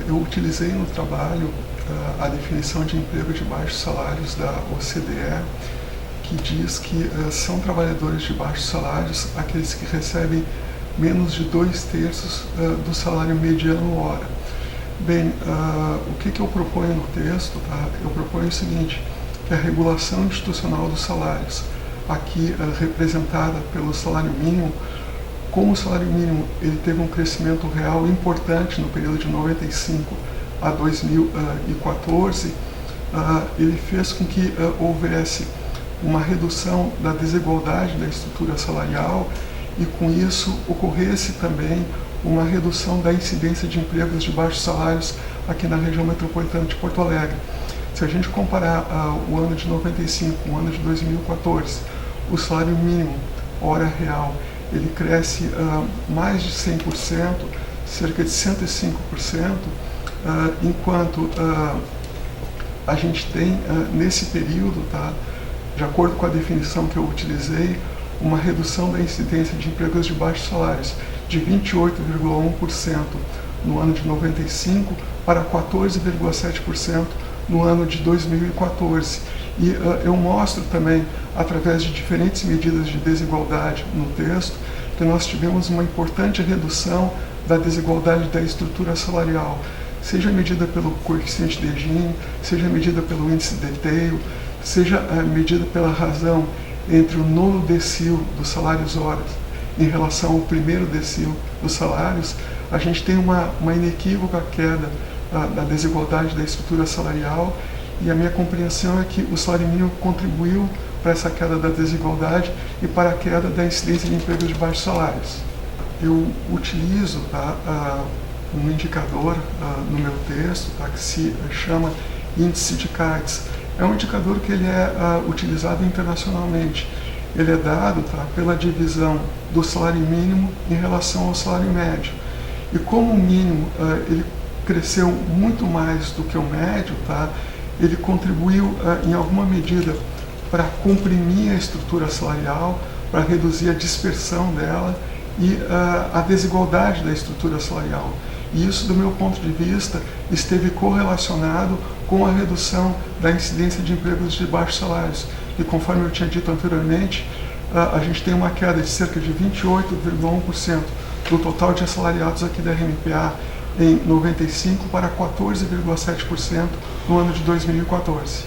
Eu utilizei no trabalho a definição de emprego de baixos salários da OCDE, que diz que são trabalhadores de baixos salários aqueles que recebem menos de 2/3 do salário mediano hora. Bem, o que eu proponho no texto? Tá? Eu proponho o seguinte, que a regulação institucional dos salários, aqui representada pelo salário mínimo, como o salário mínimo ele teve um crescimento real importante no período de 95 a 2014, ele fez com que houvesse uma redução da desigualdade da estrutura salarial e com isso ocorresse também uma redução da incidência de empregos de baixos salários aqui na região metropolitana de Porto Alegre. Se a gente comparar o ano de 95 com o ano de 2014, o salário mínimo, hora real, ele cresce mais de 100%, cerca de 105%, enquanto a gente tem nesse período, tá, de acordo com a definição que eu utilizei, uma redução da incidência de empregos de baixos salários de 28,1% no ano de 95 para 14,7% no ano de 2014. E eu mostro também, através de diferentes medidas de desigualdade no texto, que nós tivemos uma importante redução da desigualdade da estrutura salarial, seja medida pelo coeficiente de Gini, seja medida pelo índice Detail, seja medida pela razão entre o 9º decil dos salários horas em relação ao 1º decil dos salários, a gente tem uma inequívoca queda da desigualdade da estrutura salarial, e a minha compreensão é que o salário mínimo contribuiu para essa queda da desigualdade e para a queda da incidência de empregos de baixos salários. Eu utilizo um indicador no meu texto, que se chama índice de Cates. É um indicador que ele é utilizado internacionalmente. Ele é dado pela divisão do salário mínimo em relação ao salário médio. E como o mínimo ele cresceu muito mais do que o médio, ele contribuiu em alguma medida para comprimir a estrutura salarial, para reduzir a dispersão dela e a desigualdade da estrutura salarial. E isso, do meu ponto de vista, esteve correlacionado com a redução da incidência de empregos de baixos salários. E conforme eu tinha dito anteriormente, a gente tem uma queda de cerca de 28,1% do total de assalariados aqui da RMPA em 95 para 14,7% no ano de 2014.